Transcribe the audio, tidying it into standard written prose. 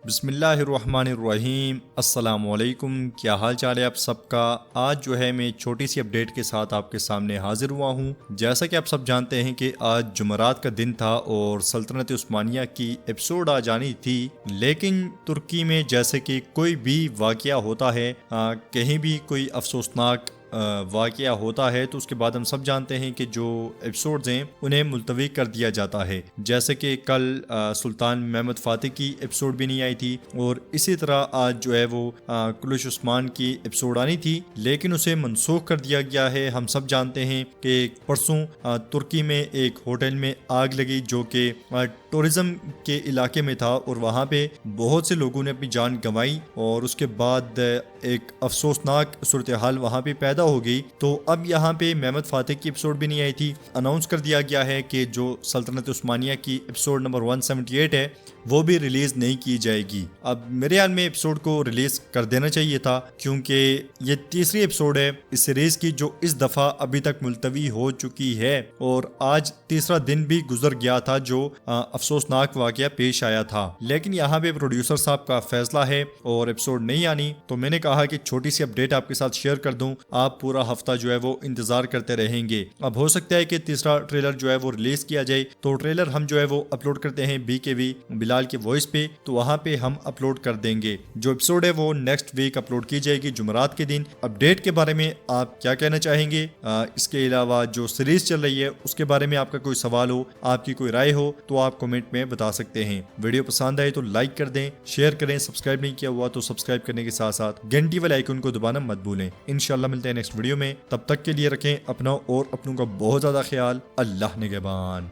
بسم اللہ الرحمن الرحیم۔ السلام علیکم، کیا حال چال ہے آپ سب کا؟ آج جو ہے میں چھوٹی سی اپڈیٹ کے ساتھ آپ کے سامنے حاضر ہوا ہوں۔ جیسا کہ آپ سب جانتے ہیں کہ آج جمعرات کا دن تھا اور سلطنت عثمانیہ کی ایپیسوڈ آ جانی تھی، لیکن ترکی میں جیسے کہ کوئی بھی واقعہ ہوتا ہے، کہیں بھی کوئی افسوسناک واقعہ ہوتا ہے تو اس کے بعد ہم سب جانتے ہیں کہ جو ایپیسوڈز ہیں انہیں ملتوی کر دیا جاتا ہے۔ جیسے کہ کل سلطان محمد فاتح کی ایپیسوڈ بھی نہیں آئی تھی، اور اسی طرح آج جو ہے وہ کلش عثمان کی ایپیسوڈ آنی تھی لیکن اسے منسوخ کر دیا گیا ہے۔ ہم سب جانتے ہیں کہ پرسوں ترکی میں ایک ہوٹل میں آگ لگی جو کہ ٹورزم کے علاقے میں تھا، اور وہاں پہ بہت سے لوگوں نے اپنی جان گنوائی، اور اس کے بعد ایک افسوسناک صورتحال وہاں پہ پیدا ہو گئی۔ تو اب یہاں پہ محمد فاتح کی ایپیسوڈ بھی نہیں آئی تھی۔ اناؤنس کر دیا گیا ہے کہ جو سلطنت عثمانیہ کی ایپیسوڈ نمبر 178 ہے وہ بھی ریلیز نہیں کی جائے گی۔ اب میرے خیال میں ایپیسوڈ کو ریلیز کر دینا چاہیے تھا، کیونکہ یہ تیسری ایپیسوڈ ہے اس سیریز کی جو اس دفعہ ابھی تک ملتوی ہو چکی ہے، اور آج تیسرا دن بھی گزر گیا تھا جو افسوسناک واقعہ پیش آیا تھا۔ لیکن یہاں پہ پروڈیوسر صاحب کا فیصلہ ہے اور ایپیسوڈ نہیں آنی، تو میں نے کہا کہ چھوٹی سی اپڈیٹ آپ کے ساتھ شیئر کر دوں۔ آپ پورا ہفتہ جو ہے وہ انتظار کرتے رہیں گے۔ اب ہو سکتا ہے کہ تیسرا ٹریلر جو ہے وہ ریلیز کیا جائے، تو ٹریلر ہم جو ہے وہ اپلوڈ کرتے ہیں BKV بلال کے وائس پہ، تو وہاں پہ ہم اپلوڈ کر دیں گے۔ جو ایپیسوڈ ہے وہ نیکسٹ ویک اپلوڈ کی جائے گی جمعرات کے دن۔ اپڈیٹ کے بارے میں آپ کیا کہنا چاہیں گے؟ اس کے علاوہ جو سیریز چل رہی ہے اس کے بارے میں آپ کا کوئی سوال ہو، آپ کی کوئی رائے ہو، تو آپ کمنٹ میں بتا سکتے ہیں۔ ویڈیو پسند آئے تو لائک کر دیں، شیئر کریں، سبسکرائب نہیں کیا ہوا تو سبسکرائب کرنے کے ساتھ ساتھ گھنٹی والے آئیکن کو دبانا مت بھولیں۔ انشاءاللہ ملتے ہیں نیکسٹ ویڈیو میں، تب تک کے لیے رکھیں اپنا اور اپنوں کا بہت زیادہ خیال۔ اللہ نگہبان۔